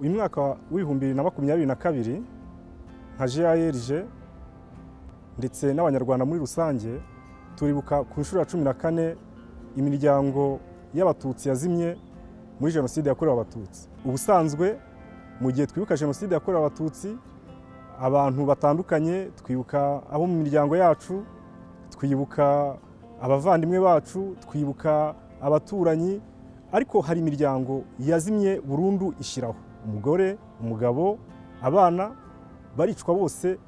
uyu mwaka w'2022 nka GALG ndetse n'abanyarwanda muri rusange turibuka ku nshuro ya 14 imiryango y'abatutsi yazimye muri jenoside yakorewe abatutsi. Ubusanzwe mu gihe twibuka jenoside yakorewe abatutsi, abantu batandukanye twibuka abo mu miryango yacu, twibuka abavandimwe bacu, twibuka abaturanyi, ariko hari imiryango yazimye burundu ishiraho. Umugore, umugabo, abana baricwa bose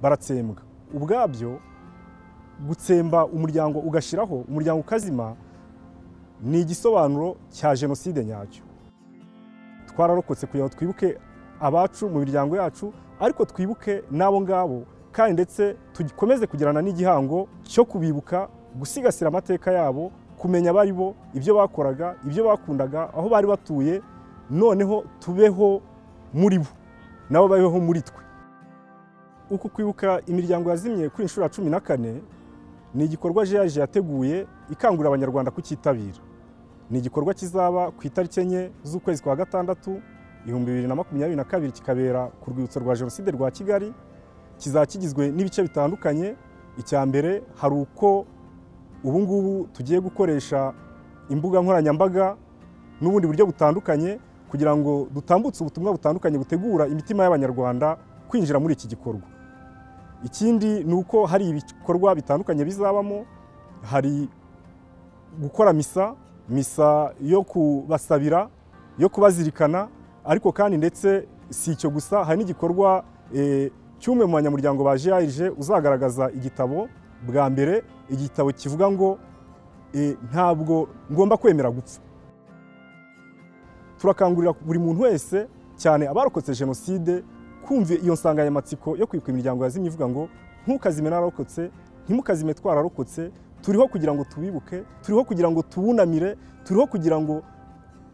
baratsembwa. Ubwabyo gutsemba umuryango ugashiraho, umuryango ukazima, ni igisobanuro cya jenoside nyacyo. Twararokotse kugira ngo twibuke abacu mu miryango yacu, ariko twibuke nabo ngabo kandi ndetse tugikomeze kugirana n'igihango cyo kubibuka, gusigasira amateka yabo, kumenya bari bo, ibyo bakoraga, ibyo bakundaga, aho bari batuye, noneho tubeho muri bo nabo babeho muri twe. Uku kwibuka imiryango yazimye kuri inshuro ya 14 ni igikorwa GALG yateguye ikangurira abanyarwanda kucyitabira. Ni igikorwa kizaba ku itariki 4 z'ukwezi kwa gatandatu 2022 kikabera ku rwibutso rwa jenoside rwa Kigali. Kizaba kigizwe n'ibice bitandukanye. Icya mbere hari uko ubu ngubu tugiye gukoresha imbuga nkoranyambaga n'ubundi buryo butandukanye kugira ngo dutambutse ubutumwa butandukanye butegura imitima y'abanyarwanda kwinjira muri iki gikorwa. Ikindi ni uko hari ibikorwa bitandukanye bizabamo, hari gukora misa yo kubasabira, yo kubazirikana, ariko kandi ndetse si icyo gusa, hari n'igikorwa cy'umwe mu banyamuryango ba GALG uzagaragaza igitabo bwa mbere, igitabo kivuga ngo ntabwo ngomba kwemera gupfa. Turakangurira buri muntu wese, cyane abarokotse jenoside, kumva iyo nsanganyamatsiko yo kwibuka imiryango yazimye ivuga ngo ntukazime nararokotse, ntimukazime twararokotse. Turiho kugira ngo tubibuke, turiho kugira ngo tubunamire, turiho kugira ngo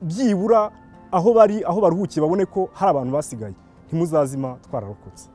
byibura aho bari, aho baruhukiye babone ko hari abantu basigaye. Ntimuzazima twararokotse.